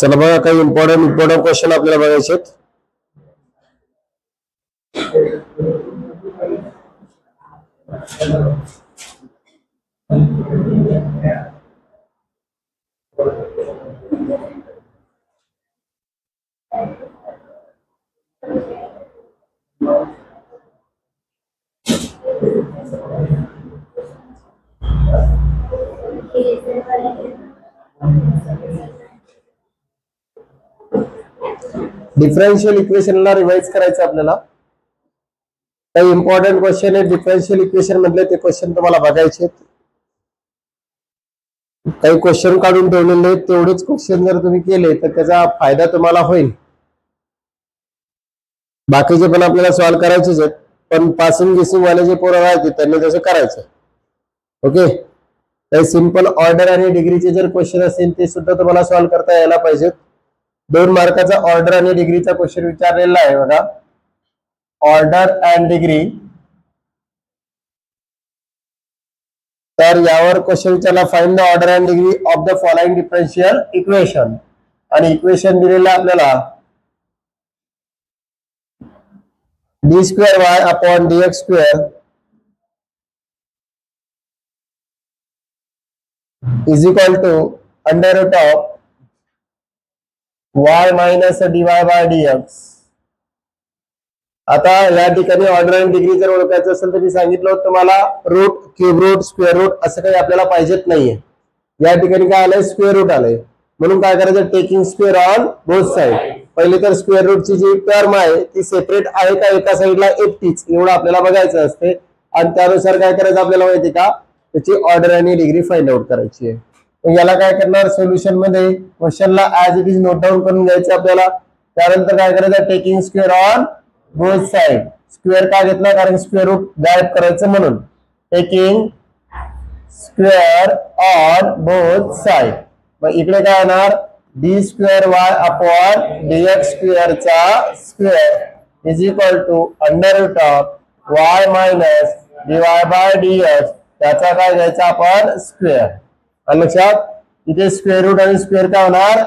चला बघा काही इम्पॉर्टंट क्वेश्चन आपल्याला बघायचे आहेत. डिफरन्शियल इक्वेशनला रिवाइज करायचं आपल्याला. काही इम्पॉर्टंट क्वेश्चन आहे डिफरन्शियल इक्वेशन मधले, ते क्वेश्चन तुम्हाला बघायचे. काही क्वेश्चन काढून ठेवलेले आहेत, तेवढेच क्वेश्चन जर तुम्ही केले तर त्याचा फायदा तुम्हाला होईल. बाकीचे पण आपल्याला सॉल्व्ह करायचेच आहेत, पण पासिंग गिसिंग वाले जे पोरं आहेत त्यांनी तसं करायचं. ओके, काही सिंपल ऑर्डर आणि डिग्रीचे जर क्वेश्चन असतील ते सुद्धा तुम्हाला सॉल्व्ह करता यायला पाहिजेत. 2 मार्काचा ऑर्डर आणि डिग्रीचा क्वेश्चन विचारलेला आहे बघा. Order and degree. तर यावर क्वेश्चन विचारला, find the order and degree of the following differential equation. आणि इक्वेशन दिलेलं आपल्याला d² y upon dx² is equal to under root of y minus dy by dx. आता या ठिकाणी ऑर्डर आणि डिग्री जर ओळखायचं असेल तर मी सांगितलं होतं तुम्हाला root, cube root, square root असं काही आपल्याला पाहिजेत नाहीये. या ठिकाणी काय आलंय, स्क्वेअर रूट आलंय. म्हणून काय करायचं, taking square on both side. पहिले तर स्क्वेअर रूटची जी टर्म आहे ती सेपरेट आहे का एका साइडला एकटीच, एवढं आपल्याला बघायचं असते. आणि त्यानुसार काय करायचं आपल्याला माहिती का, त्याची ऑर्डर आणि डिग्री फाइंड आउट करायची आहे. मग याला काय करणार, सोल्युशन मध्ये क्वेश्चनला as it is note down करून घ्यायचं आपल्याला. त्यानंतर काय करायचं, taking square on both side. Square का घेतला, कारण स्क्वेअर रूट गायब करायचं म्हणून. Taking square on both side. मग इकडे काय येणार, d² y अपॉन dx² चा square is equal to under root of y minus dy by dx. त्याचा काय घ्यायचा आपण, स्क्वेअर. लक्षात, इथे स्क्वेअर रूट आणि स्क्वेअर काय होणार,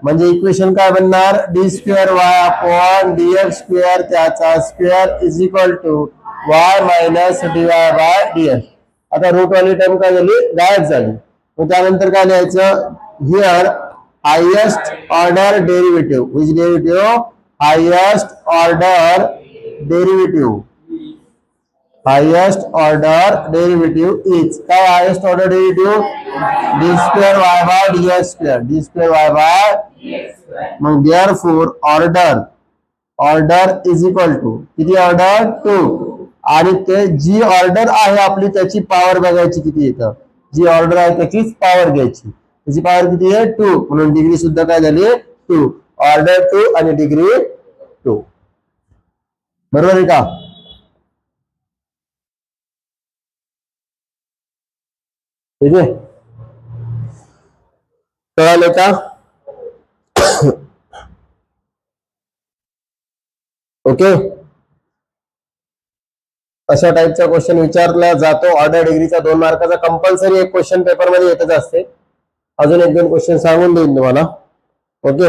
म्हणजे इक्वेशन काय बनणार, d² y अपॉन dx² त्याचा square is equal to y minus dy by dx. आता रूट वाली टर्म काय झाली, गायब झाली. मग त्यानंतर काय लिहायचं, here highest order derivative. Which derivative, highest order derivative. Highest order derivative is काय, highest order derivative d² y by dx², d² y by. मग therefore order is equal to किती, ऑर्डर 2. आणि ते जी ऑर्डर आहे आपली त्याची पॉवर बघायची किती येतं, जी ऑर्डर आहे त्याचीच पॉवर घ्यायची. त्याची पॉवर किती आहे, 2. म्हणून डिग्री सुद्धा काय झाली, 2. ऑर्डर 2 आणि डिग्री 2. बरोबर आहे का. ठीक आहे, कळालं का. ओके, अशा टाइपचा क्वेश्चन विचारला जातो. ऑर्डर डिग्रीचा 2 मार्काचा कंपल्सरी एक क्वेश्चन पेपर मध्ये येतच असते. अजून 1-2 क्वेश्चन सांगून देईन तुम्हाला. ओके,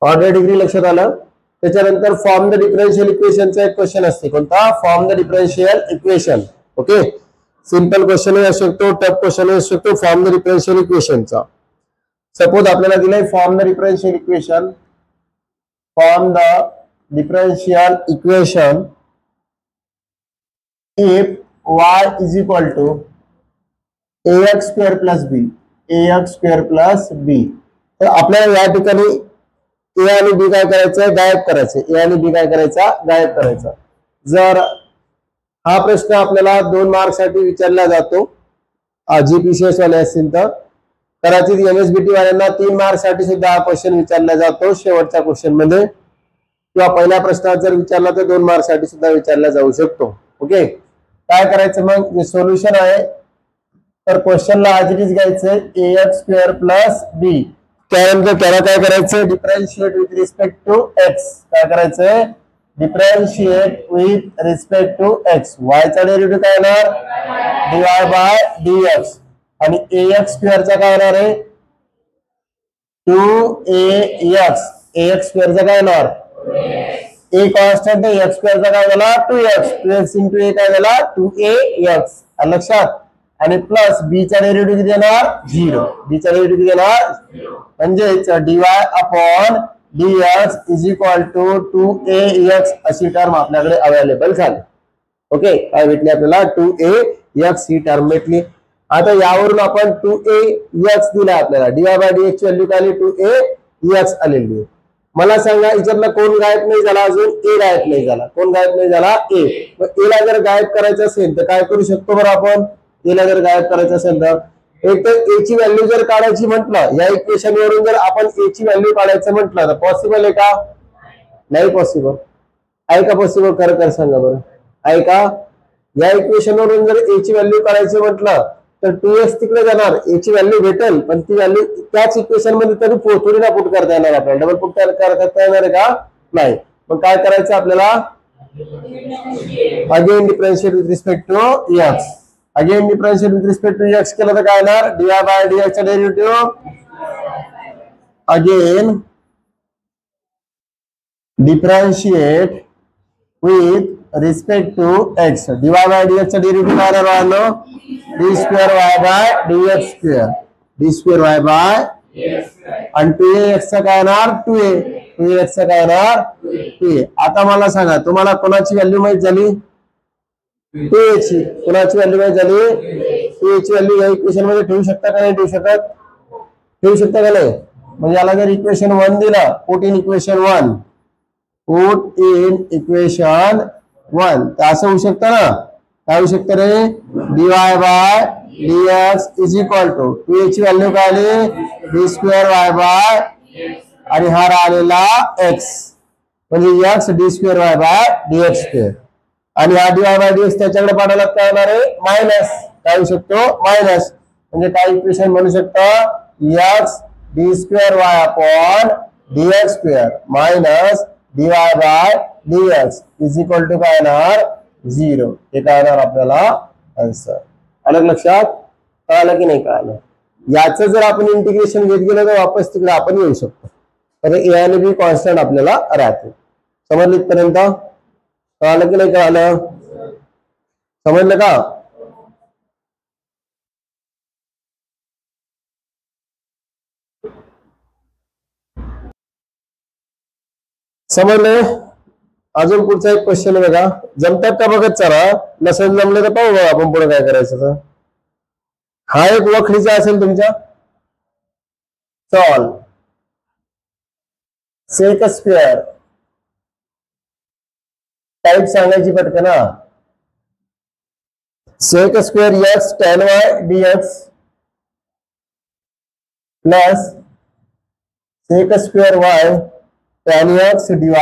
ऑर्डर डिग्री लक्षात आलं. त्याच्यानंतर फॉर्म द डिफरन्शियल इक्वेशनचा एक क्वेश्चन असते. कोणता, form the differential equation. Okay, simple question असू शकतो, टफ क्वेश्चन असू शकतो. फॉर्म द डिफरन्शियल इक्वेशनचा सपोज आपल्याला दिलाय, form the differential equation. Form the differential equation if y is equal to ax² plus b, ax² plus b. तर आपल्याला या ठिकाणी ए आणि बी काय करायचं, गायब करायचं. ए आणि बी काय करायचा, गायब करायचा. जर हा प्रश्न आपल्याला 2 मार्क साठी विचारला जातो, जीपीसीएस वाले असतील तर कदाचित एमएसबीटी वाल्यांना 3 मार्क साठी सुद्धा हा क्वेश्चन विचारला जातो शेवटच्या क्वेश्चन मध्ये, किंवा पहिल्या प्रश्नात जर विचारला तर 2 मार्क साठी सुद्धा विचारला जाऊ शकतो. ओके, काय करायचं मग, जे सोल्युशन आहे तर क्वेश्चनला ऍज इट इज घ्यायचंय ax² प्लस b. त्यानंतर त्याला काय करायचं, differentiate with respect to x. काय करायचंय, differentiate with respect to X, वायचा डेरिव्हेटिव्ह काय येणार dy बाय dx आणि ax स्क्वेअरचा काय येणार आहे 2ax, ax स्क्वेअरचा काय येणार a कॉन्स्टंट आहे x स्क्वेअरचा काय झाला 2x, 2x into a काय झाला 2ax लक्षात, आणि प्लस b चा डेरिव्हेटिव्ह किती येणार 0, b चा डेरिव्हेटिव्ह किती येणार म्हणजेच dy upon dx is equal to 2ax अशी टर्म आपल्याकडे अवेलेबल झाली. ओके, काय भेटली आपल्याला 2ax ही टर्म भेटली. आता यावरून आपण 2ax दिला आपल्याला, dy बाय dx ची व्हॅल्यू काय आली 2ax आलेली आहे. मला सांगा याच्यातला कोण गायब नाही झाला, अजून a गायब नाही झाला. कोण गायब नाही झाला a. मग a ला जर गायब करायचं असेल तर काय करू शकतो बरं आपण, a ला जर गायब करायचं असेल तर एक तर a ची व्हॅल्यू जर काढायची म्हटलं, या इक्वेशन वरून जर आपण a ची व्हॅल्यू काढायचं म्हटलं तर पॉसिबल आहे का, नाही पॉसिबल आहे का, पॉसिबल खरं सांगा बरं आहे का. या इक्वेशन वरून जर a ची व्हॅल्यू काढायची म्हटलं तर 2x तिकडे जाणार, a ची व्हॅल्यू भेटेल पण ती व्हॅल्यू त्याच इक्वेशन मध्ये तरी थोडी ना पुट करता येणार आपल्याला, डबल पुट करता येणार आहे का नाही. मग काय करायचं आपल्याला, again differentiate with respect to x, again differentiate with respect to x केलं तर काय येणार dy बाय dx चा derivative again differentiate with respect to x, dy by dx चा डेरिव्हेटिव्ह काय राहणार d square y by dx square, d square y by आणि 2ax चा काय येणार 2a, 2ax चा काय येणार 2a. आता मला सांगा तुम्हाला कोणाची व्हॅल्यू माहित झाली 2a ची, कोणाची व्हॅल्यू माहित झाली 2a ची व्हॅल्यू या इक्वेशन मध्ये ठेवू शकता का नाही ठेवू शकत, ठेवू शकता का नाही. म्हणजे याला जर इक्वेशन 1 दिला, put in equation 1, put in equation 1 तर असं होऊ शकतं ना, काय होऊ शकतं रे dy by dx is equal to 2a ची व्हॅल्यू काय आली d स्क्वेअर y बाय आणि हा राहिलेला x म्हणजे x d square y by dx square आणि हा dy बाय dx त्याच्याकडे पाठवला काय होणार आहे मायनस, काय होऊ शकतो मायनस, म्हणजे काय इक्वेशन म्हणू शकतो x d square y upon dx square minus dy by dx is equal to काय येणार 0. हे काय येणार आपल्याला आन्सर. आलं लक्षात, कळालं की नाही कळालं. याचं जर आपण इंटिग्रेशन घेत गेलो तर वापस तिकडे आपण येऊ शकतो, तर ए आणि बी कॉन्स्टंट आपल्याला राहते. समजलं इथपर्यंत, कळालं की नाही कळालं, समजलं का. समजले. अजून पुढचा एक क्वेश्चन आहे बघा, जमतात का बघत चला, नसेल जमलं तर पाहू बघा आपण पुढे काय करायचं. तर हा एक वखडीचा असेल तुमच्या, सॉल्व सेक स्क्वेअर टाइप सांगायची पटकन ना, sec square x tan y dx plus sec square y tan x dy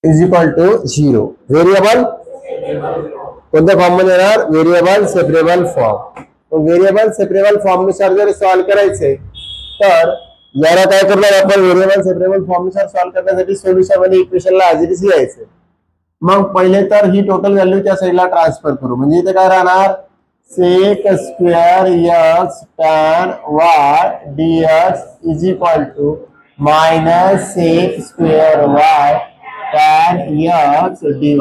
is equal to 0. Variable कोणत्या फॉर्म मध्ये येणार, variable separable form. Variable separable form नुसार जर सॉल्व करायचे तर याला काय करणार आपण, व्हेरिएबल सेपरेबल फॉर्म नुसार सॉल्व करण्यासाठी सोल्युशन मध्ये इक्वेशनला ऍज यायचे. मग पहिले तर ही टोटल व्हॅल्यू त्या साईडला ट्रान्सफर करू, म्हणजे इथे काय राहणार sec square x tan y dx is equal to minus sec square y tan x dy.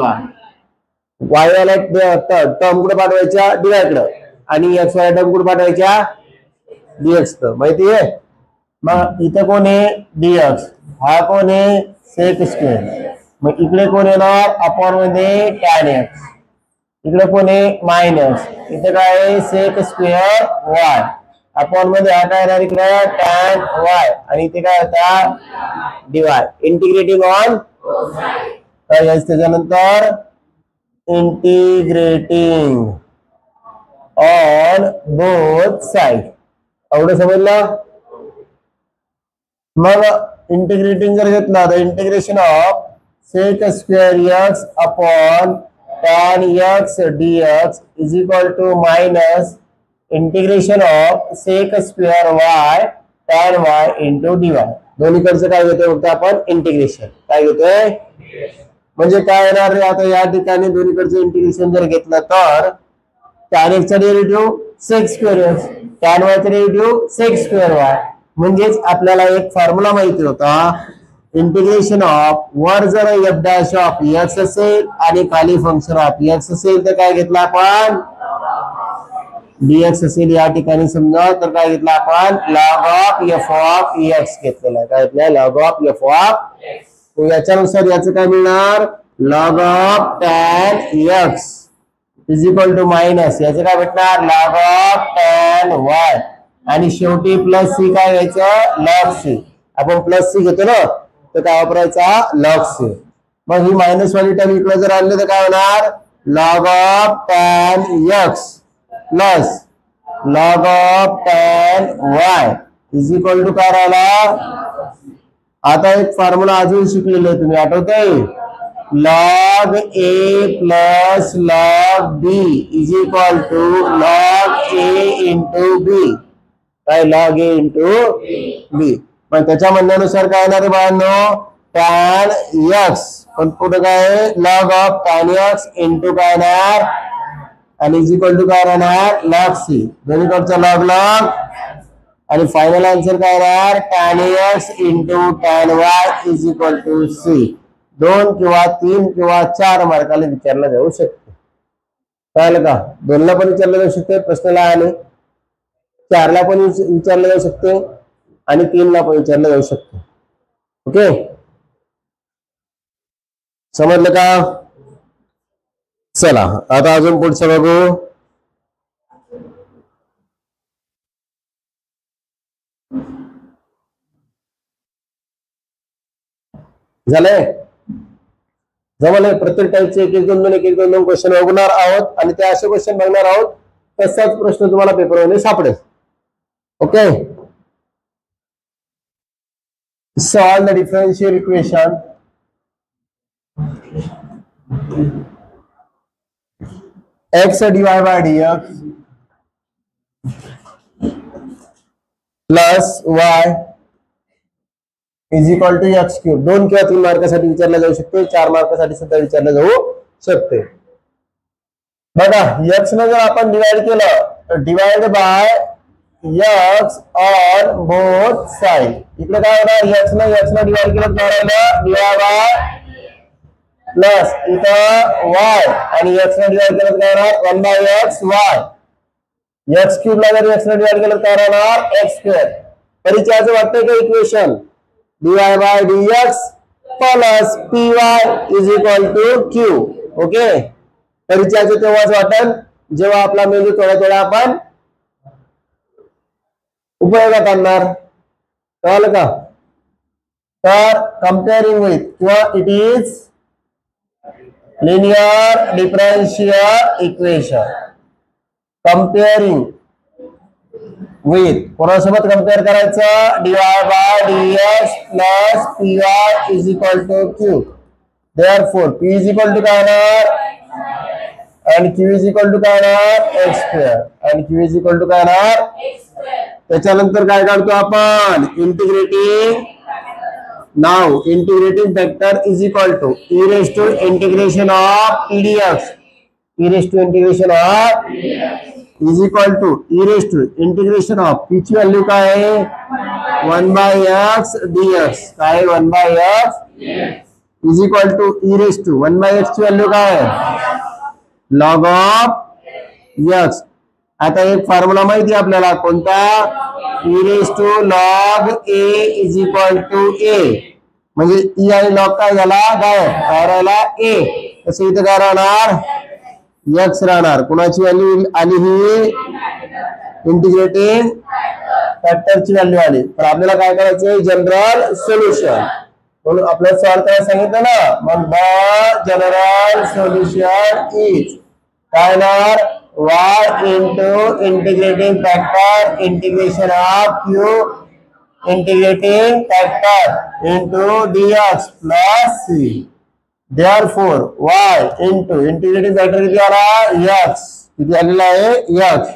y वाला टर्म कुठे पाठवायच्या dy कडे आणि x वाला टर्म कुठे पाठवायच्या dx कडे, माहिती आहे. मग इथे कोण आहे dx, हा कोण आहे सेक स्क्वेअर, मग इकडे कोण येणार अपॉन मध्ये tan x, इकडे कोण आहे मायनस, इथे काय आहे सेक स्क्वेअर y अपॉन मध्ये हा काय येणार इकडे tan y आणि इथे काय होता dy. इंटिग्रेटिंग ऑन काय यायचं त्याच्यानंतर इंटिग्रेटिंग ऑन बोथ साइड, एवढं समजलं. मग इंटिग्रेटिंग जर घेतला तर integration of sec square x upon tan x dx is equal to minus integration of sec square y tan y into dy. दोन्हीकडचं काय घेतोय फक्त आपण इंटिग्रेशन. काय घेतोय म्हणजे काय येणार रे आता या ठिकाणी दोन्हीकडचं इंटिग्रेशन जर घेतलं तर tan x चा derivative sec square x, tan y चा डेरिव्हेटिव्ह sec स्क्वेअर y. म्हणजेच आपल्याला एक फॉर्म्युला माहिती होता, इंटिग्रेशन ऑफ वर जर f डॅश ऑफ x असेल आणि खाली फंक्शन ऑफ x असेल तर काय घेतलं आपण dx असेल या ठिकाणी समजा तर काय घेतलं आपण log of f of x घेतलेला आहे. काय घेतलंय log of f of. याच्यानुसार याचं काय मिळणार log of tan x is equal to minus याचं काय भेटणार log of tan y आणि शेवटी प्लस सी काय घ्यायचं log c. आपण प्लस सी घेतो ना तर काय वापरायचा log c. मग ही मायनस वाली टर्म इकडे जर आणले तर काय होणार log of tan x plus log of tan y is equal to काय राहिला. आता एक फॉर्म्युला अजून शिकलेले तुम्ही आठवतंय log a plus log b is equal to log a into b. काय log a इंटू b. मग त्याच्या म्हणण्यानुसार काय येणार आहे बाळांनो tan x पण पुढे काय log of tan x into काय येणार आणि इज इक्वल टू काय राहणार log c. दोन्हीकडचा log आणि फायनल आन्सर काय येणार tan x into tan y is equal to c. 2 किंवा 3 किंवा 4 मार्काला विचारला जाऊ शकते. कळलं का. 2 ला पण विचारलं जाऊ शकते प्रश्नाला आणि 4 ला पण विचारलं जाऊ शकते आणि 3 ला पण विचारलं जाऊ शकते. ओके समजलं का. चला आता अजून पुढचं बघू. झालंय जमले. प्रत्येक टाईपचे एक एक दोन दोन क्वेश्चन बघणार आहोत आणि ते असे क्वेश्चन बघणार आहोत तसाच प्रश्न तुम्हाला पेपरमध्ये सापडेल. Okay solve the differential equation x divide by dx plus y is equal to x cube. 2 किंवा 3 मार्कासाठी विचारलं जाऊ शकते, 4 मार्कासाठी सुद्धा विचारलं जाऊ शकते. बघा x ने जर आपण डिवाइड केलं तर divide by x on both side. इकडे काय होणार x ने डिवाइड केलं तर राहिलं डिवाइड बाय प्लस इथं y आणि x ने डिवाइड केलं तर काय होणार 1 by x y. x cube ला जर x ने डिवाइड केलं तर काय राहणार x स्क्वेअर. परिचयाचं वाटतंय का equation dy by dx plus py is equal to q. Okay परिचयाचं तेव्हाच वाटेल जेव्हा आपला मेंदू थोडा आपण उपयोगात आणणार. कळलं का. तर कम्पेअरिंग विथ किंवा it is linear differential equation. Comparing with कोणासोबत कम्पेअर करायचं dy by dx plus py is equal to q. Therefore p is equal to काय होणार आणि q इज इक्वल टू काय होणार x स्क्वेअर आणि q इज इक्वल टू काय होणार त्याच्यानंतर काय काढतो आपण इंटिग्रेटिंग. नाव integrating factor is equal to e raise to integration of pdx. e raise to integration of is equal to e raise to integration of p ची value काय आहे 1 बाय x dx. काय 1 by x is equal to e raise to 1 by x ची value काय आहे log of x. आता एक formula माहिती आपल्याला कोणता e raise to log a is equal to a. म्हणजे e आणि log काय झाला काय राहिला a. तसं इथे काय राहणार x राहणार. कुणाची व्हॅल्यू आली ही इंटिग्रेटिंग फॅक्टरची व्हॅल्यू आली. तर आपल्याला काय करायचं जनरल सोल्युशन म्हणून आपल्याला सॉल्व करायला सांगितलं ना. मग द जनरल सोल्युशन इज काय येणार y into integrating factor integration of q integrating factor into dx plus c. Therefore y into integrating factor किती आला x किती आलेला आहे x.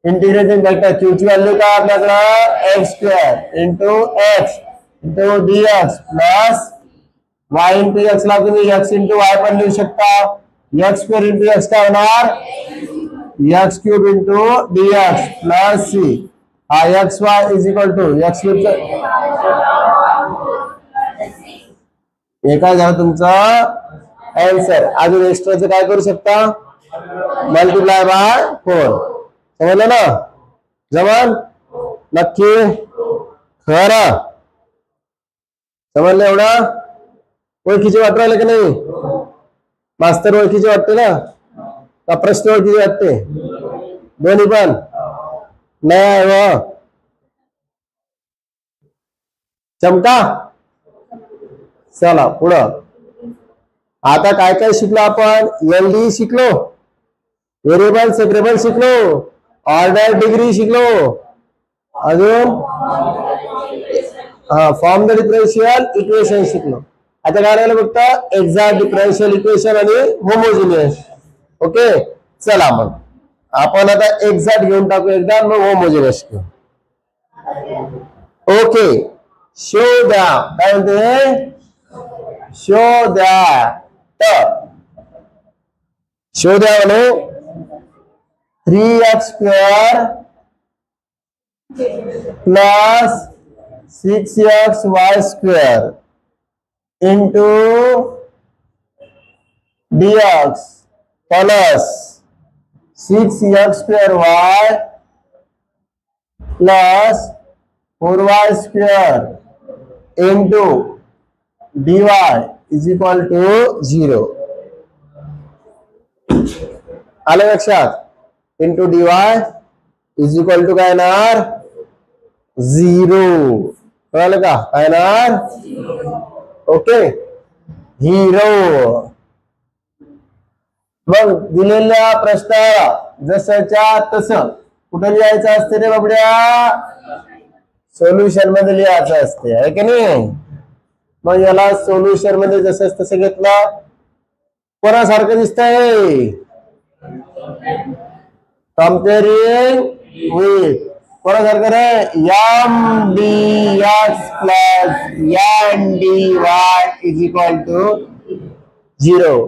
इंटिग्रेटिंग फॅक्टर q ची व्हॅल्यू काय आपल्याकडे x square into x into dx plus y into x ला तुम्ही एक्स इंटू वाय पण लिहू शकता. एक्स स्क्वेअर इंटू एक्स काय होणार X cube into dx plus C. हा X Y is equal to x cube. हे काय झालं तुमचा आन्सर. अजून एक्स्ट्राचं काय करू शकता मल्टिप्लाय बाय 4. समजलं ना जमन नक्की खरं समजलं एवढं. ओळखीचे वाटू राहिले की नाही मास्तर ओळखीचे वाटते ना का प्रश्न ओळखीचे वाटते दोन्ही पण नाही हो चमका. चला पुढं आता काय काय शिकलो आपण एलडी शिकलो व्हेरिएबल सेपरेबल शिकलो ऑर्डर डिग्री शिकलो अजून फॉर्म द डिफरन्शियल इक्वेशन शिकलो. आता काय राहिलं फक्त एक्झॅक्ट डिफरन्शियल इक्वेशन आणि होमोजिनियस. ओके चला मग आपण आता एक्झॅक्ट घेऊन टाकू एकदा मग होमोजिनियस घेऊ. ओके शो द्या काय म्हणते शो द्या म्हणू 3x square plus 6xy square into dx plus 6x square y plus 4y square into dy is equal to 0. आलं लक्षात into dy is equal to काय येणार 0. कळलं का काय येणार ओके 0. मग दिलेल्या प्रश्नाला जसंच्या तसं कुठं लिहायचं असते रे बाबड्या सोल्युशन मध्ये लिहायचं असते आहे की नाही. मग याला सोल्युशन मध्ये जसं तसं घेतलं कोणासारखं दिसतंय कम्पेरिंग विथ कोणासारखं रे M D x plus N D Y is equal to 0.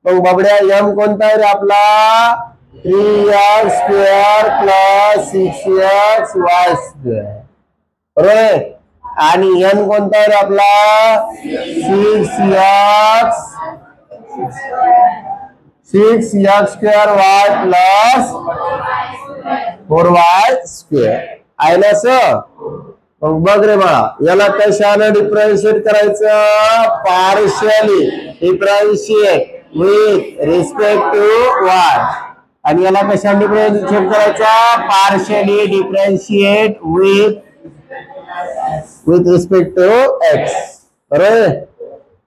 मग बाबड्या एम कोणता आहे रे आपला 3x square plus 6xy square बरोबर. आणि एन कोणता आहे रे आपला 6x square Y plus 4y square आहे ना सर. मग बघ रे बाळा याला कशाने डिफरन्शिएट करायचं partially differentiate with respect to y. आणि याला कशाने डिफरन्शिएट करायचा partially differentiate with respect to x बरोबर.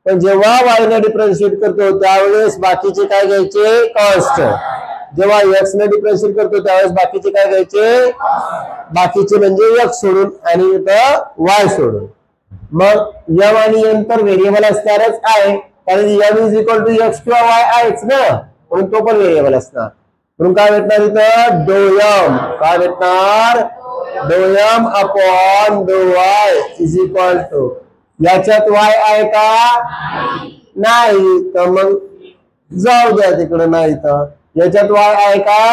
पण जेव्हा y ने डिफरन्शिएट करतो त्यावेळेस बाकीचे काय घ्यायचे कॉन्स्टंट. जेव्हा x ने डिफरन्शिएट करतो त्यावेळेस बाकीचे काय घ्यायचे बाकीचे म्हणजे x सोडून आणि इथं y सोडून. मग m आणि n तर व्हेरिएबल असणारच आहे कारण m is equal to x किंवा y आहेच ना म्हणून तो पण व्हेरिएबल असणार. म्हणून काय भेटणार इथं डोयम काय भेटणार डोयम अपॉन डो y इज इक्वल टू याच्यात y आहे का नाही तर मग जाऊ द्या तिकडे नाही तर याच्यात y आहे का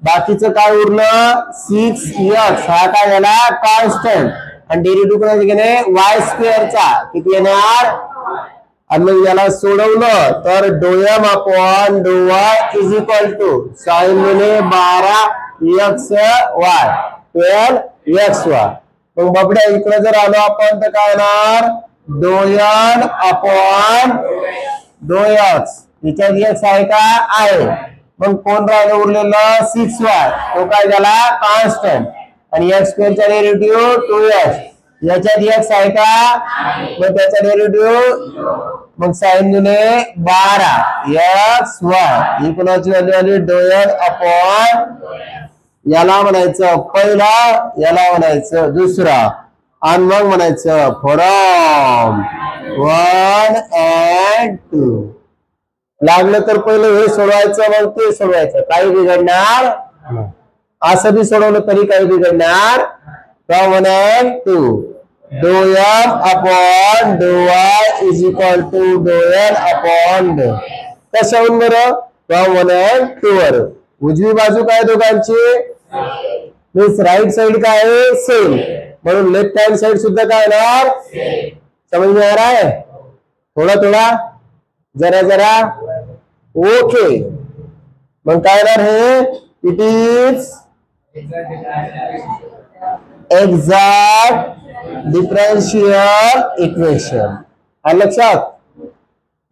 बाकीचं काय उरलं 6x हा काय झाला कॉन्स्टंट आणि डेरिव्हेटिव्ह कोणाचा घेणे y स्क्वेअरचा किती येणार. आणि मग याला सोडवलं तर डोयम अपॉन डो y इज इक्वल टू साइन गुणे 12xy 12xy. मग बाबड्या इकडे जर आलो आपण तर काय येणार डोयन अपॉन डो x याच्यात x आहे का आहे. मग कोण राहिलं उरलेलं 6y तो काय झाला कॉन्स्टंट आणि x स्क्वेअरचा डेरिव्हेटिव्ह 2x याच्यात x आहे का मग त्याचा डेरिव्हेटिव्ह मग साइन गुणे 12xy ही कोणाची व्हॅल्यू आली डोयन अपॉन याला म्हणायचं पहिला याला म्हणायचं दुसरा आणि मग म्हणायचं फ्रॉम 1 and 2. लागलं तर पहिलं हे सोडवायचं मग ते सोडवायचं काही बिघडणार असं बी सोडवलं तरी काही बिघडणार फ्रॉम 1 and 2 डो एम अपॉन डो वाय इज इक्वल टू डो एन अपॉन डो. कशाहून बरं? फ्रॉम 1 and 2 वर. उजवी बाजू काय दोघांची? मीन्स राइट साइड काय आहे? सेम. म्हणून लेफ्ट हँड साइड सुद्धा काय येणार? समझ में आ रहा है? थोड़ा थोड़ा, जरा जरा. ओके. मग काय येणार हे? It is exact differential equation. आलं लक्षात?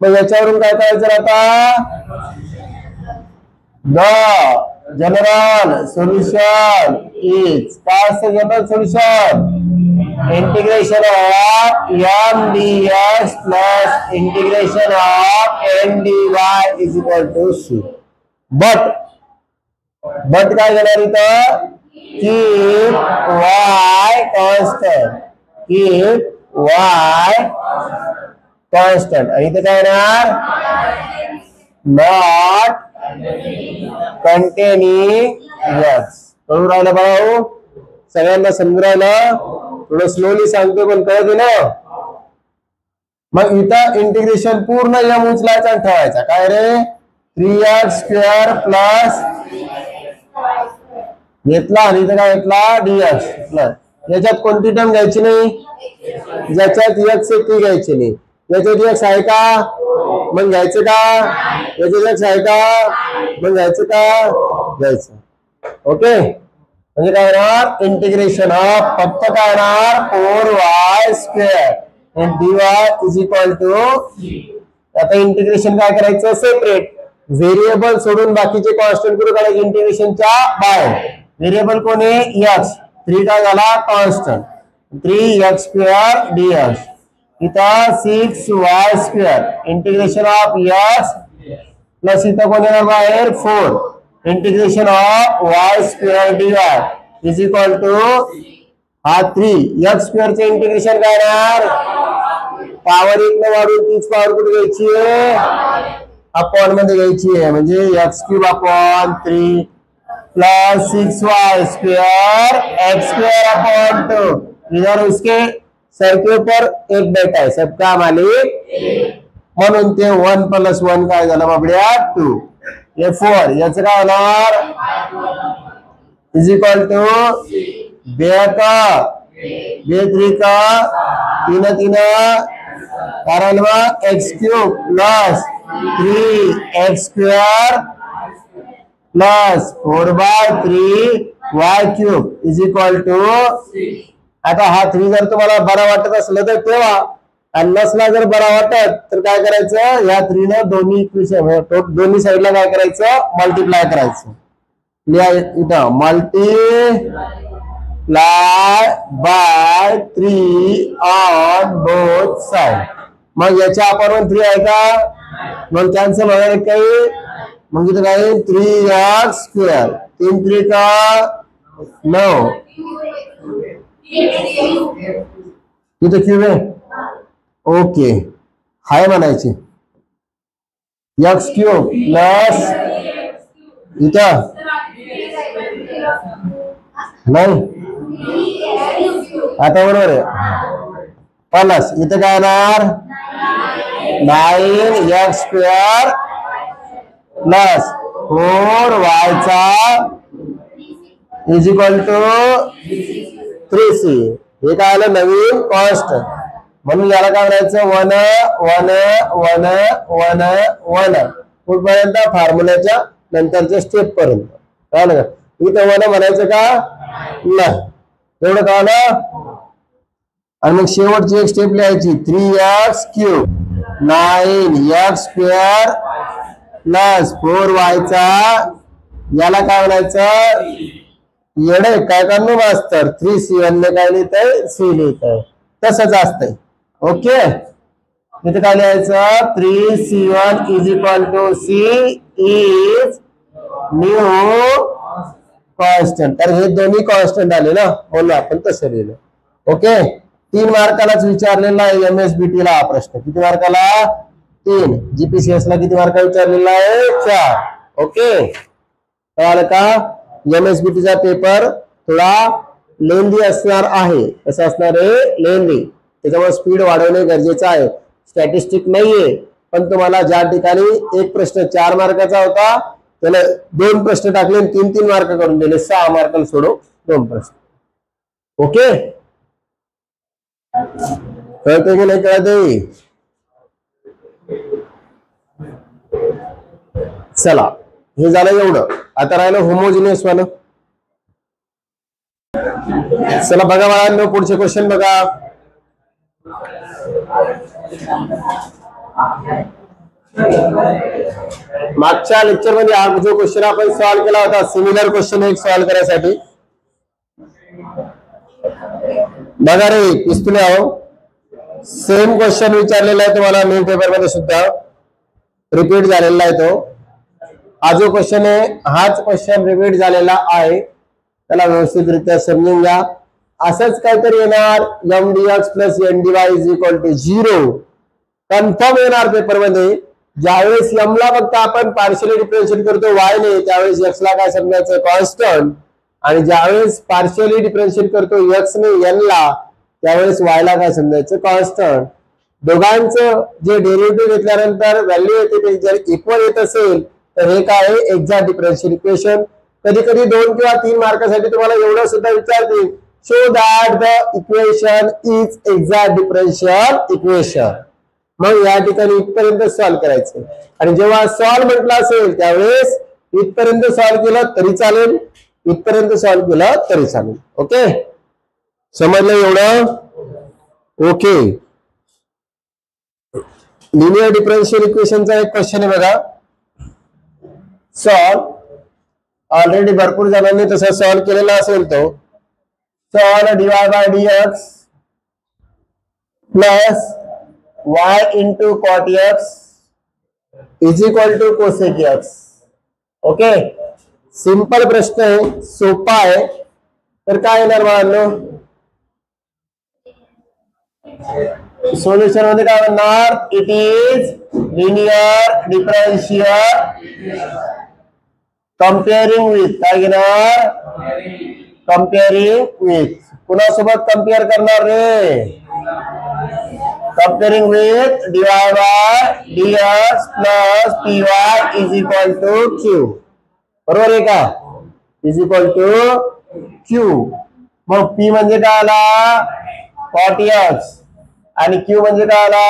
मग याच्यावरून काय करायचं आता? द जनरल सोल्युशन इज, काय असतं general solution? Integration of M D x plus integration of N D Y is equal to c. But काय घेणार इथं? Keep y constant. Keep y constant. आणि इथे काय येणार? Not containing x. कळून राहिलं भाऊ? सगळ्यांना समजून राहिलं? थोडं स्लोली सांगतो पण कळत ना. मग इथं इंटिग्रेशन पूर्ण एम उचलायचा आणि ठेवायचा. काय रे? 3x स्क्वेअर प्लस घेतला आणि इथं काय घेतला? dx plus. याच्यात कोणती टर्म घ्यायची नाही? ज्याच्यात x आहे ती घ्यायची नाही. याच्यात x आहे का? मग घ्यायचं का? याच्यात x आहे का? मग घ्यायचं का? घ्यायचं. ओके. म्हणजे काय होणार? इंटिग्रेशन ऑफ फक्त काय होणार? 4y स्क्वेअर आणि dy इज इक्वल टू. आता इंटिग्रेशन काय करायचं? सेपरेट. व्हेरिएबल सोडून बाकीचे कॉन्स्टंट करू काढायचे इंटिग्रेशनच्या बाहेर. व्हेरिएबल कोण आहे? x. 3 काय झाला? कॉन्स्टंट. 3x square dx. इथं 6y square integration of x plus इथं कोण येणार बाहेर? 4 integration of y square dy is equal to हा 3 x स्क्वेअरचे इंटिग्रेशन काय येणार? पॉवर 1 ने वाढून तीच पॉवर कुठे घ्यायची आहे? अपॉन मध्ये घ्यायची आहे. म्हणजे x cube upon 3 plus 6y square x square upon 2. इधर उसके सर के ऊपर एक बैठा है, सबका मालिक. म्हणून ते 1 प्लस 1 काय झालं बाबड्या? 2. हे 4 याचं काय होणार? इज इक्वल टू 2 का 2 3 का 3 3 कारण मग x cube plus 3x square plus 4/3 y cube is equal to. आता हा 3 जर तुम्हाला बरा वाटत असलं तर ठेवा, आणि नसला जर बरा वाटत तर काय करायचं? या 3 ने दोन्ही इक्वेशन दोन्ही साईडला काय करायचं? मल्टिप्लाय करायचं. इथं multiply by 3 on both side. मग याच्या आपण 3 आहे का? मग कॅन्सल होणार काही. मग इथं काय? 3x स्क्वेअर 3 3 का 9. इथं क्यूब आहे. ओके. हाय म्हणायचे x क्यूब प्लस इथं नाही. आता बरोबर आहे. प्लस इथं काय येणार? 9x स्क्वेअर प्लस 4y चा इज इक्वल टू 3c. हे काय आलं? नवीन कॉन्स्टंट. म्हणून याला काय करायचं? 1 1 1 1 1 कुठपर्यंत? फॉर्म्युल्याच्या नंतरच्या स्टेप पर्यंत. कळलं का? इथं 1 म्हणायचं का? नाही. एवढं कळलं? आणि मग शेवटची एक स्टेप लिहायची 3x cube 9x square plus 4y चा. याला काय म्हणायचं? येडे काय करणे मास्तर? 3c1 ने काय लिहितंय? c लिहितंय. तसंच असतंय. ओके. इथे काय लिहायचं? 3c1 is equal to c is new constant. तर हे दोन्ही कॉन्स्टंट आले ना, म्हणून आपण तसं लिहिलं. ओके. 3 मार्कालाच विचारलेला आहे MSBT ला हा प्रश्न. किती मार्काला? 3. GPCS ला किती मार्क विचारलेला आहे? 4. ओके. कळालं का? MSBT चा पेपर थोडा लेंदी असणार आहे. कसं असणार आहे? लेंदी. त्याच्यामुळे स्पीड वाढवणे गरजेचं आहे. स्टॅटिस्टिक नाहीये, पण तुम्हाला ज्या ठिकाणी एक प्रश्न 4 मार्काचा होता त्याला 2 प्रश्न टाकले 3-3 मार्क करून दिले. 6 मार्काला सोडव 2 प्रश्न. ओके, कळते की नाही कळते? चला, हे झालं एवढं. आता राहिलं होमोजिनियस वालं. चला बघा बाळांनो, पुढचे क्वेश्चन बघा. मागच्या लेक्चर मध्ये हा जो क्वेश्चन आपण सॉल्व्ह केला होता, सिमिलर क्वेश्चन एक सॉल्व्ह करायसाठी बघा रे पिस्तुले आहो, सेम क्वेश्चन विचारलेला आहे तुम्हाला मेन पेपर मध्ये सुद्धा रिपीट झालेला आहे. तो हा जो क्वेश्चन आहे हाच क्वेश्चन रिपीट झालेला आहे. त्याला व्यवस्थितरित्या समजून घ्या. असंच काहीतरी येणार, mdx plus ndy is equal to 0 confirm येणार पेपर मध्ये. ज्यावेळेस m ला फक्त आपण पार्शियली डिफरन्शिएट करतो y ने, त्यावेळेस x ला काय समजायचं? कॉन्स्टंट. आणि ज्यावेळेस पार्शियली डिफरन्शिएट करतो x ने n ला, त्यावेळेस y ला काय समजायचं? कॉन्स्टंट. दोघांचं जे डेरिव्हेटिव्ह घेतल्यानंतर व्हॅल्यू येते ते जर इक्वल येत असेल तर हे काय आहे? Exact differential equation. कधी कधी 2 किंवा 3 मार्कासाठी तुम्हाला एवढं सुद्धा विचारतील, show that the equation is exact differential equation. मग या ठिकाणी इथपर्यंत सॉल्व्ह करायचं. आणि जेव्हा सॉल्व्ह म्हटलं असेल त्यावेळेस इथपर्यंत सॉल्व्ह केलं तरी चालेल, इथपर्यंत सॉल्व्ह केलं तरी चालेल. ओके, समजलं एवढं? ओके, लिनियर डिफरन्शियल इक्वेशनचा एक क्वेश्चन आहे बघा. सॉल्व, ऑलरेडी भरपूर जणांनी तसा सॉल्व्ह केलेला असेल तो. Solve dy by dx plus y into cot x is equal to cosec x. Okay, simple प्रश्न आहे, सोपा आहे. तर काय येणार बाळांनो? सोल्युशन मध्ये काय म्हणणार? It is linear differential comparing with. काय घेणार? Comparing with. कुणासोबत कंपेअर करणार रे? Comparing with dy by dx plus py is equal to q. बरोबर आहे का? Is equal to q. मग p म्हणजे काय आला? cot x. आणि q म्हणजे काय आला?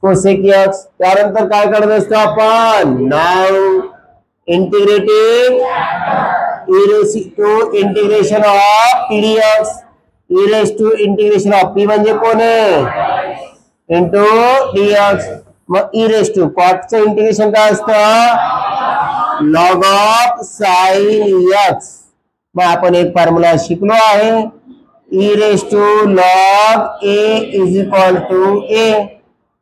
Cosec x. त्यानंतर काय करत असतो आपण? नाव integrating integration of pdx e raise to integration of p म्हणजे कोण आहे? Into dx. मग e रेस टू कॉटचं इंटिग्रेशन काय असतं? Log of sine x. मग आपण एक फॉर्म्युला शिकलो आहे, e raise to log a is equal to a.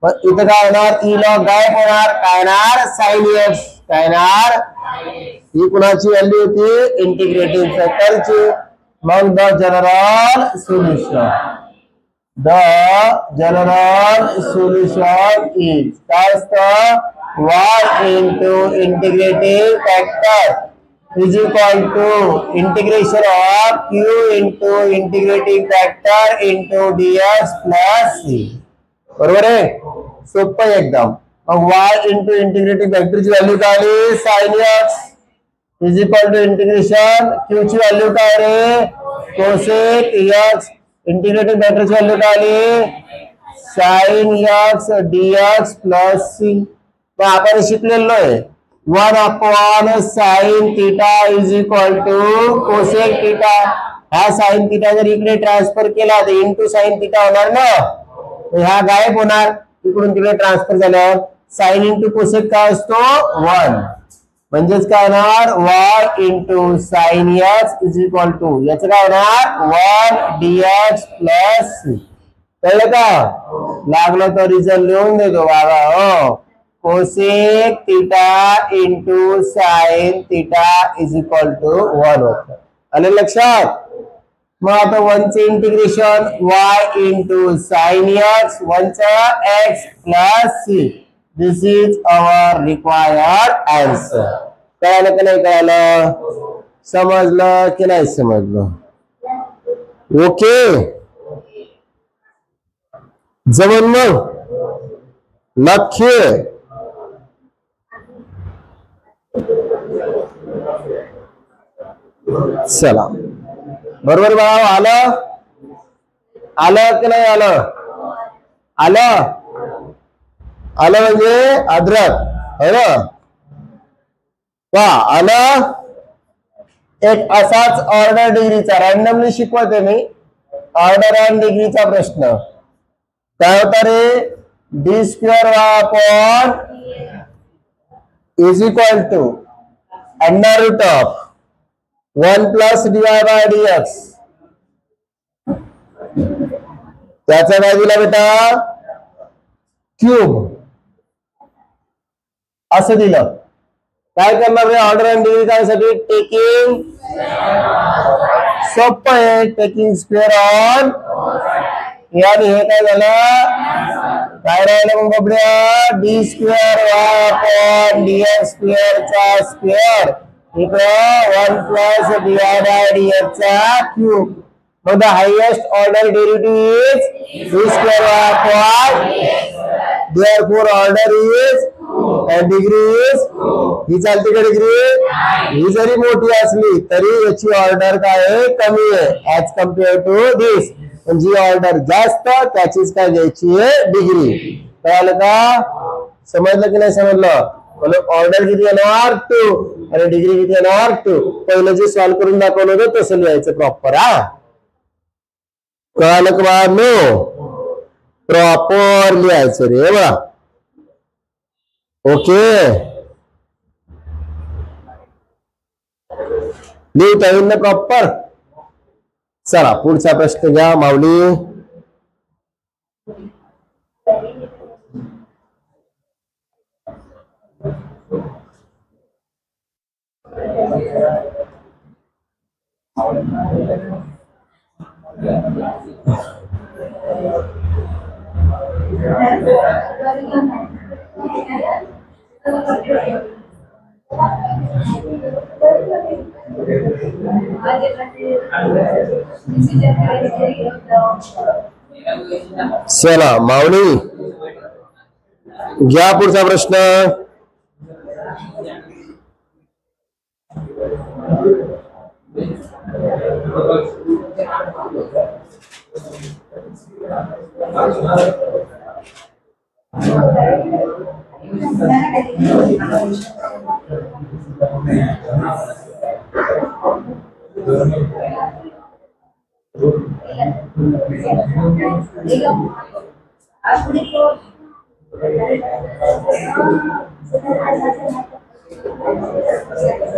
मग इथं काय होणार? e लॉग गायब होणार, काय येणार? Sine x. काय येणार? ही कुणाची व्हॅल्यू होती? इंटिग्रेटिंग फॅक्टरची. मग the general solution, the general solution is काय असतं? y into integrating factor is equal to integration of q into integrating factor into dx plus c. बरोबर आहे? सोपं एकदम. मग y इंटू इंटिग्रेटिंग फॅक्टरची व्हॅल्यू काय आली? Sine x is equal to integration q ची व्हॅल्यू काय रे? Cosec x. इंटिग्रेटिंग फॅक्टरची व्हॅल्यू काय आली? Sine x dx plus c. मग आपण शिकलेलो आहे 1 upon sine theta is equal to cosec theta. हा साइन थीटा जर इकडे ट्रान्सफर केला तर इंटू साइन थीटा होणार ना, हा गायब होणार. इकडून तिकडे ट्रान्सफर झाल्यावर साइन इंटू कोसेक काय असतो? 1. म्हणजेच काय होणार? y into sine x is equal to याचं काय होणार? 1 dx प्लस c. कळलं का? लागलं तर रिझल्ट लिहून देतो बाबा. हो, cosec theta into sine theta is equal to 1 होतं. आलं लक्षात? मग आता 1 चे integration y into sine x, 1 चा x plus c. This is our required answer. कळालं का नाही कळालं? समजलं की नाही समजलं? ओके जमन मग नक्की. चला बरोबर बाळा. आलं आलं की नाही आलं? आलं आलं म्हणजे अद्रक है ना. वा आलं. एक असाच ऑर्डर डिग्रीचा रॅन्डमली शिकवते मी. ऑर्डर अँड डिग्रीचा प्रश्न काय होता रे? D square y upon is equal to under root of 1 plus dy by dx. त्याचा काय दिला बेटा? क्यूब असं दिलं. काय करणार रे ऑर्डर अँड डिग्री त्यासाठी? टेकिंग सोपं आहे. टेकिंग स्क्वेअर ऑन याने हे काय झालं? काय राहिलं मग बबड्या? D square y upon dx square चा स्क्वेअर इकडं 1 प्लस डीवाय बाय डीएक्स चा क्यूब. मग the highest order derivative is d square y upon therefore order is and degree is ही चालते का डिग्री? ही जरी मोठी असली तरी याची ऑर्डर काय आहे? कमी आहे ऍज कम्पेअर टू दिस. पण जी ऑर्डर जास्त त्याचीच काय घ्यायची आहे? डिग्री. कळालं का? समजलं की नाही समजलं? म्हणजे ऑर्डर किती येणार? 2 आणि डिग्री किती येणार? 2. पहिलं जे सॉल्व्ह करून दाखवलं होतं तसं लिहायचं प्रॉपर. हा कळालं का? नो प्रॉपर लिहायचं रे बा. ओके लिहिता येईल ना प्रॉपर? चला पुढचा प्रश्न घ्या माऊली. चला माऊली घ्या पुढचा प्रश्न.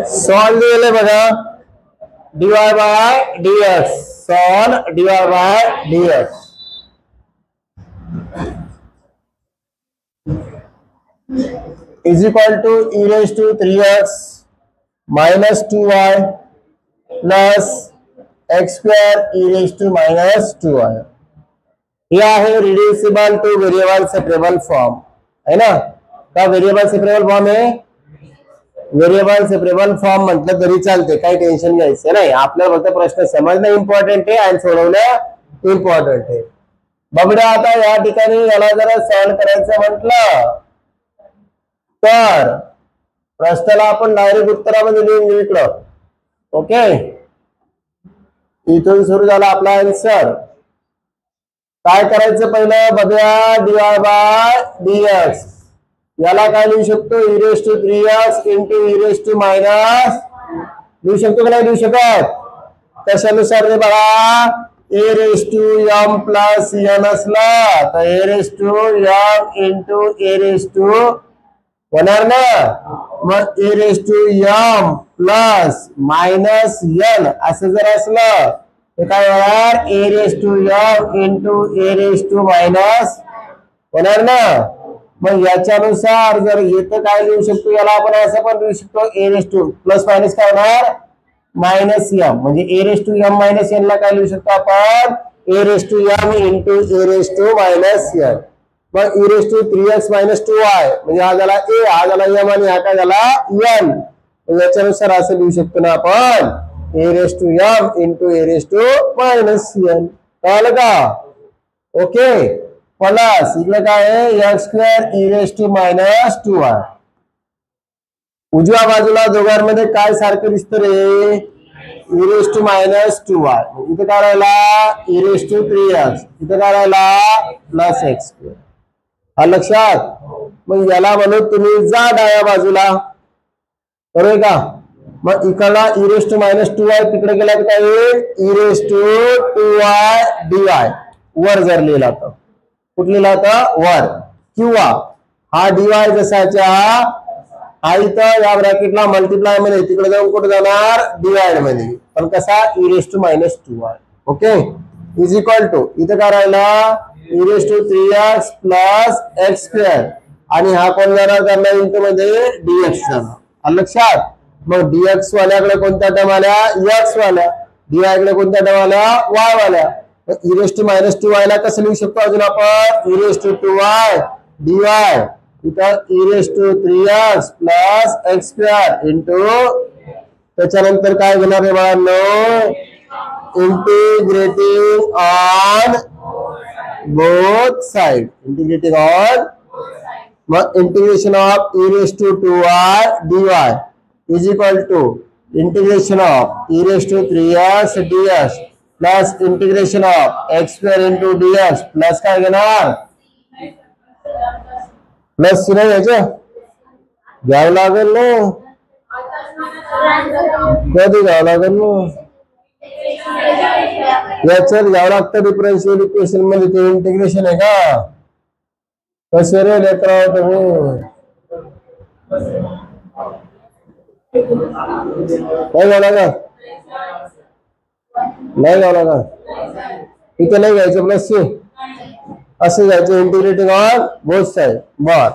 सॉल्व दिले बघा. Dy by dx. Solve dy by dx. Is equal to e raise to 3x minus 2y plus x square e raise to minus 2y. हे आहे reducible to variable separable form है ना. का व्हेरिएबल सेपरेबल फॉर्म आहे? Variable separable form म्हटलं तरी चालते, काही टेन्शन घ्यायचं नाही. आपल्याला फक्त प्रश्न समजणं इम्पॉर्टंट आहे आणि सोडवणं इम्पॉर्टंट आहे. बघा आता या ठिकाणी याला जरा सॉल्व करायचं म्हटलं तर प्रश्नाला आपण डायरेक्ट उत्तरामध्ये लिहून घेऊ इकडं. ओके इथून सुरू झाला आपला आन्सर. काय करायचं पहिलं बघूया. डीवाय बाय डीएक्स याला काय लिहू शकतो? E raise to 3x into e raise to minus लिहू शकतो का नाही लिहू शकत? त्याच्यानुसार रे बघा a raise to m plus n असला तर a raise to m into a raise to होणार ना. मग a raise to m plus minus n असं जर असलं तर काय होणार? A raise to m into a raise to minus होणार ना. मग याच्यानुसार जर येतं काय लिहू शकतो? याला आपण असं पण लिहू शकतो a raise to plus minus काय होणार? Minus m. म्हणजे a raise to m minus n ला काय लिहू शकतो आपण? A raise to m into a raise to minus n. मग e raise to 3x minus 2y म्हणजे हा झाला ए, हा झाला एम आणि हा काय झाला एन. याच्यानुसार असं लिहू शकतो ना आपण a raise to m into a raise to minus n. कळलं का? ओके. प्लस इकडे काय आहे x square e raise to minus 2y. उजव्या बाजूला दोघांमध्ये काय सारखं दिसतं रे? E raise to minus 2y. इथे काय राहिला ई रेस टू 3x. इथे काय राहिला प्लस एक्स स्क्वेअर. हा लक्षात. मग याला म्हणून तुम्ही जा डाव्या बाजूला. बरोबर का? मग इकडला e raise to minus 2y तिकडे गेला तर काय येईल E raise to 2y dy. वर जर लिहिला तर कुठे लिहिला होता वर. किंवा हा dy जसाच्या हा इथं या ब्रॅकेटला मल्टिप्लाय मध्ये तिकडे जाऊन कुठे जाणार डिवाइड मध्ये. पण कसा e raise to minus 2y. Okay. Is equal to इथं काय राहिला e raise to 3x plus x square आणि हा कोण जाणार त्यांना इंटू मध्ये dx जाणार. लक्षात. मग dx वाल्याकडे कोणत्या टर्म आल्या x वाल्या. dy कडे कोणत्या टर्म आल्या y वाल्या. E raise to minus 2y ला कसं लिहू शकतो अजून आपण e raise to 2y dy. इथं e raise to 3x plus x square into त्याच्यानंतर काय घेणार आहे बाळांनो integrating on both side. Integrating on. मग integration of e raise to 2y dy is equal to integration of e raise to 3x dx plus integration of x square into dx plus काय घेणार plus नाही यायचं घ्यावं लागेल ना. कधी घ्यावं लागेल ना याच्यात घ्यावं लागतं डिफरन्शियल इक्वेशन मध्ये. ते इंटिग्रेशन आहे का कसे रे लेकरा तुम्ही. नाही घ्यावं लागत नाही घ्यावं लागत. इथे नाही घ्यायचं प्लस सी असं घ्यायचं इंटिग्रेटिंग ऑन बोथ साइड. बर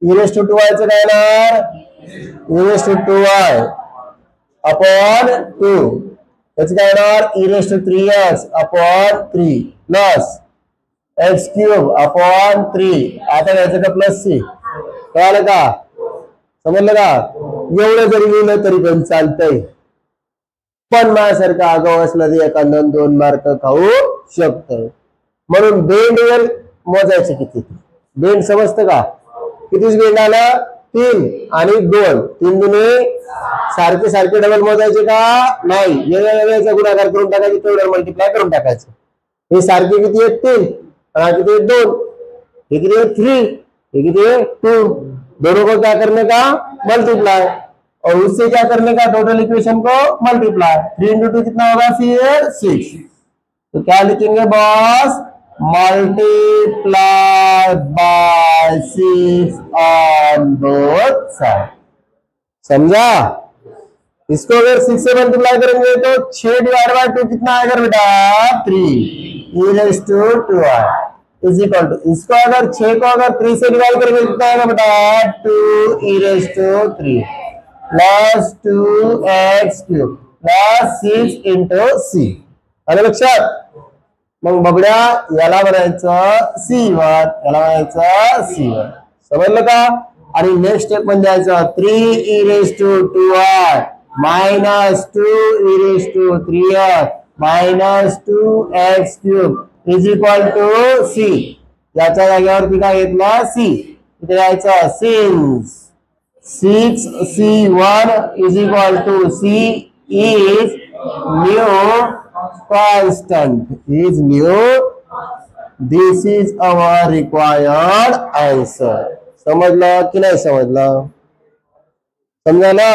ई रेस टू 2y चं काय येणार e raise to 2y upon 2. त्याचं काय येणार e raise to 3x upon 3 plus x cube upon 3. आता घ्यायचं का प्लस सी. कळालं का? समजलं का? एवढं जरी लिहिलं तरी पण चालतंय. पण माझ्यासारखं आगाऊ असलं तरी एखादा 2 मार्क खाऊ शकतं. म्हणून बेंड वर मोजायचे किती. बेंड समजतं का? कितीच बेंड आला 3 आणि 2. 3 दुने सारखे सारखे डबल मोजायचे का नाही. वेगळ्या गुणाकार करून टाकायचे तेवढं मल्टिप्लाय करून टाकायचं. हे सारखे किती आहेत 3 आणि किती आहेत 2. हे किती आहे 3 हे किती आहे 2. दोनों को क्या करने का मल्टीप्लाई और उससे क्या करने का टोटल इक्वेशन को मल्टीप्लाई. 3 इंटू 2 कितना होगा फिर 6. तो क्या लिखेंगे boss multiply by 6 on both side. समझा? इसको अगर 6 से मल्टीप्लाई करेंगे तो 6 डिवाइड बाय 2 कितना आएगा बेटा 3 e raise to 2y is equal to. इसको अगर 6 को अगर 3 से डिवाइड करेंगे कितना आएगा बेटा 2 e raise to 3 plus 2x cube plus 6 into c. आलं लक्षात? मग बबड्या याला म्हणायचं C1 याला म्हणायचं C1. समजलं का? आणि नेक्स्ट स्टेप मध्ये द्यायचं 3 e raise to 2y minus 2 e raise to 3x minus 2x cube is equal to C. याच्या जागेवरती काय घेतलं C. इथे द्यायचं since 6C1 is equal to C is new constant is new. This is our required answer. समजलं की नाही समजलं? समजायला?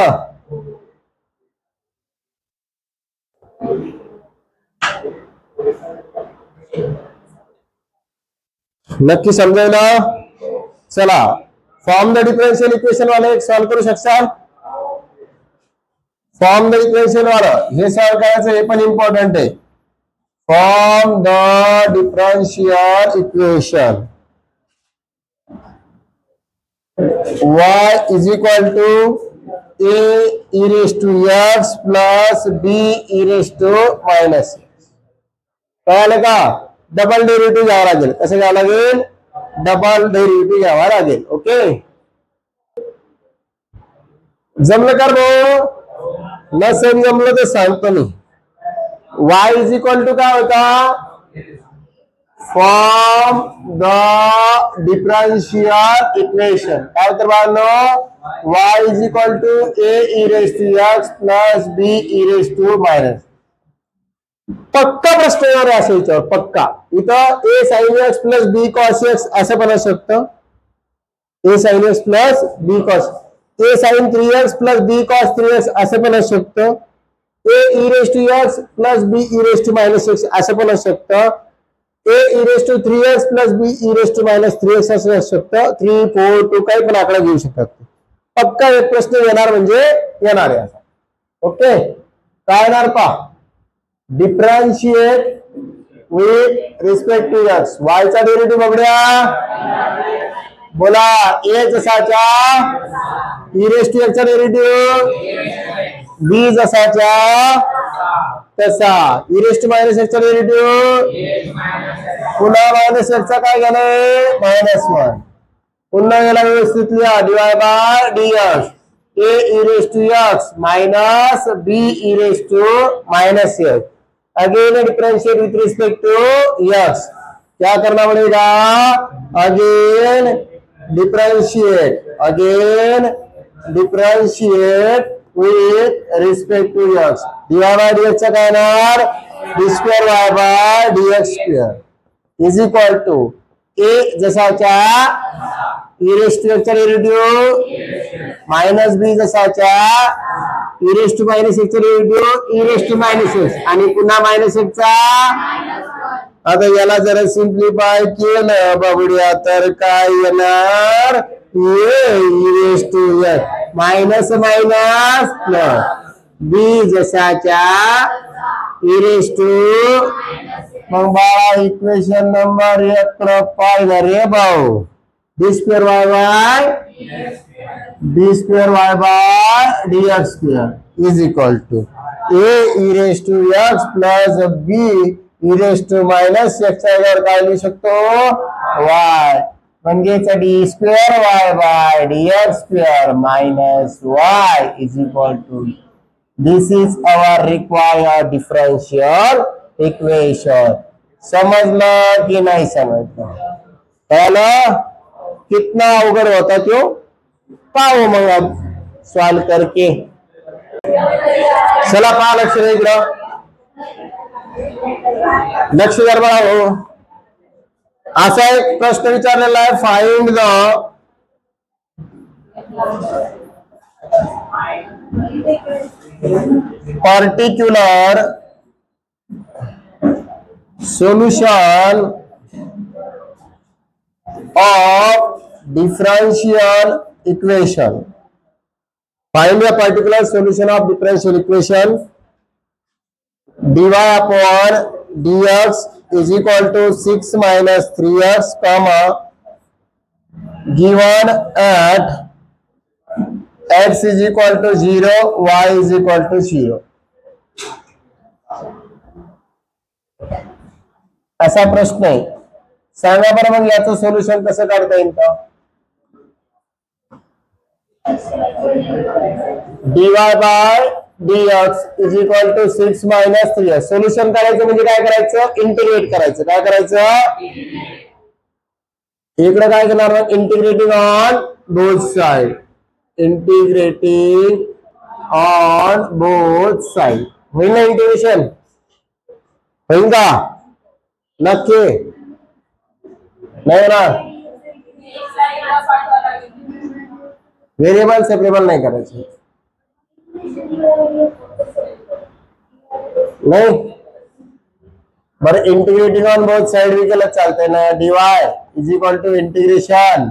नक्की समजायला? चला फॉर्म द डिफरेंशियल इक्वेशन वाले एक सॉल्व करू शकता. फॉर्म द इक्वेशन वाला हे सॉल्व करायचं हे पण इम्पॉर्टंट आहे. Form the differential equation y is equal to a e raised to x plus b e raised to minus x. कळालं का? डबल डेरिव्हेटिव्ह घ्यावा लागेल. कसं घ्यावं लागेल? डबल डेरिव्हेटिव्ह घ्यावा लागेल. ओके जमलं कर भाऊ, नसेल जमलं तर सांगतो मी. y इज इक्वल टू काय होता, फ्रॉम द डिफरन्शियल इक्वेशन काय होतं बाळांनो, y is equal to a e raise to x plus b e raise to minus. पक्का प्रश्न येणार आहे असं याच्यावर, पक्का. इथं a sin x plus b cos x असं पण असू शकतं, a sin x plus b cos, a sin 3x plus b cos 3x असं पण असू शकतं, a e raise to x plus b e raise to minus x असं पण असू शकतं, a e raise to 3x plus b e raise to minus 3x असं असू शकतं. 3, 4, 2 काही पण आकडा घेऊ शकतात. पक्का एक प्रश्न येणार म्हणजे येणार आहे. ओके, काय येणार पहा, differentiate with respect to x, y चा डेरिव्हेटिव्ह बघूया. बोला, a जसाच्या e रेस टू x चा डेरिव्हेटिव्ह, b जसाच्या तसा, e raise to minus x चा डेरिव्हेटिव्ह, पुन्हा मायनस x चा काय झालंय, -1, पुन्हा याला व्यवस्थित लिहा, dy by dx, a e raise to x minus b e raise to minus x, again differentiate with respect to x. क्या करना पड़ेगा, again differentiate, again differentiate with respect to x. dy by dx चा काय येणार, d square y by dx square is equal to a जसाच्या e raise to x चा derivative minus b जसाच्या e raise to minus x चा derivative e raise to minus x आणि पुन्हा minus x चा. आता याला जरा सिम्प्लिफाय केलं बाबुड्या तर काय येणार, e raise to x minus minus plus b जसाच्या e रेस टू. मग बाळा इक्वेशन नंबर 1 पाहिलं रे भाऊ, d square y by dx square is equal to a e raise to x plus b e raise to minus x वर काय लिहू शकतो, y, म्हणजेच d square y by dx square minus y is equal to. This is our required differential equation. समझलं की नहीं समझलं, पहला कितना अवघड होता तो पाहू मग अब सॉल्व करके. चला पहा, लक्ष द्या इकडं, लक्ष द्या बघा हो. असा एक प्रश्न विचारलेला आहे, find the particular solution of differential equation. Find a particular solution of differential equation. dy upon dx is equal to 6 minus 3x, comma, given at x is equal to 0, y is equal to 0. असा प्रश्न आहे. सांगा बरं मग याचं solution कसं काढता येईल का. dy by dx is equal to 6 minus 3x. Solution करायचं म्हणजे काय करायचं, इंटिग्रेट करायचं. काय करायचं, इकडे काय करणार मग, integrating on both side, integrating on both side. होईल ना इंटिग्रेशन, होईल का, नक्की नाही ना. व्हेरिएबल सेपरेबल नाही करायचे, नाही बरं. इंटिग्रेटिंग ऑन बोथ साइड भी केलं चालतंय ना. dy is equal to integration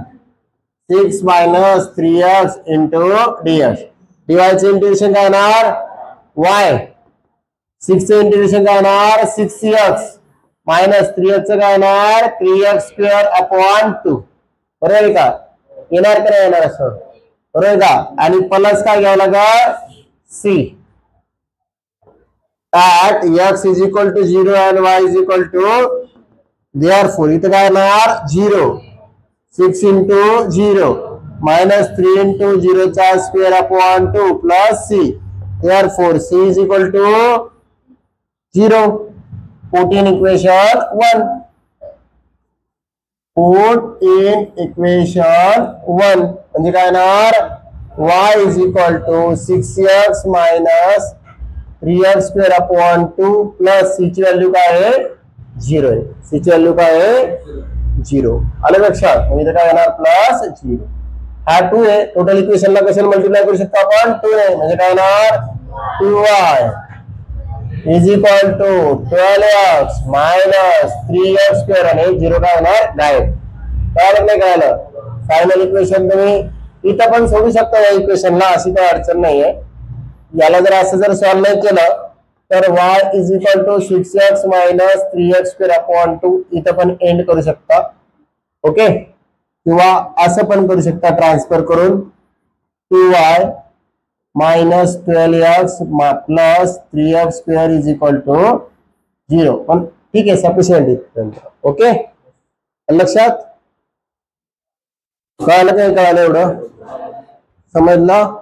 6 minus 3x into dx. dy चे इंटिग्रेशन काय होणार, y, 6 चे इंटिग्रेशन काय होणार, 6x मायनस 3x काय येणार, 3x स्क्वेअर अपॉन 2. बरोबर आहे का, येणार का नाही येणार असं, बरोबर आहे का. आणि प्लस काय घ्यावं लागेल, c at x is equal to 0 and y is equal to, therefore इथं काय येणार 0, 6 into 0 -3 into 0 चा square upon 2 plus c. Therefore c is equal to 0. Put in equation 1. Put in equation 1 म्हणजे काय येणार y is equal to 6x minus 3x square upon 2 plus c ची value काय आहे 0 आहे. c ची व्हॅल्यू काय आहे 0. आलं लक्षात. म्हणजे इथे काय येणार प्लस 0. हा 2 आहे. टोटल इक्वेशनला कशाने मल्टिप्लाय करू शकतो आपण 2 आहे. म्हणजे काय येणार 2y is equal to 12x minus 3x square आणि 0 काय होणार डायरेक्ट. कळलं नाही कळलं. फायनल इक्वेशन तुम्ही इथं पण सोडू शकता या इक्वेशनला, अशी काही अडचण नाहीये. याला जर असं जर सॉल्व्ह नाही केलं तर y is equal to 6x minus 3x square upon 2 इथं पण एंड करू शकता. ओके. किंवा असं पण करू शकता ट्रान्सफर करून 2y minus 12x plus 3x square is equal to 0. पण ठीक आहे सफिशियंट इथपर्यंत. ओके. लक्षात कळलं काय कळलं एवढं समजलं.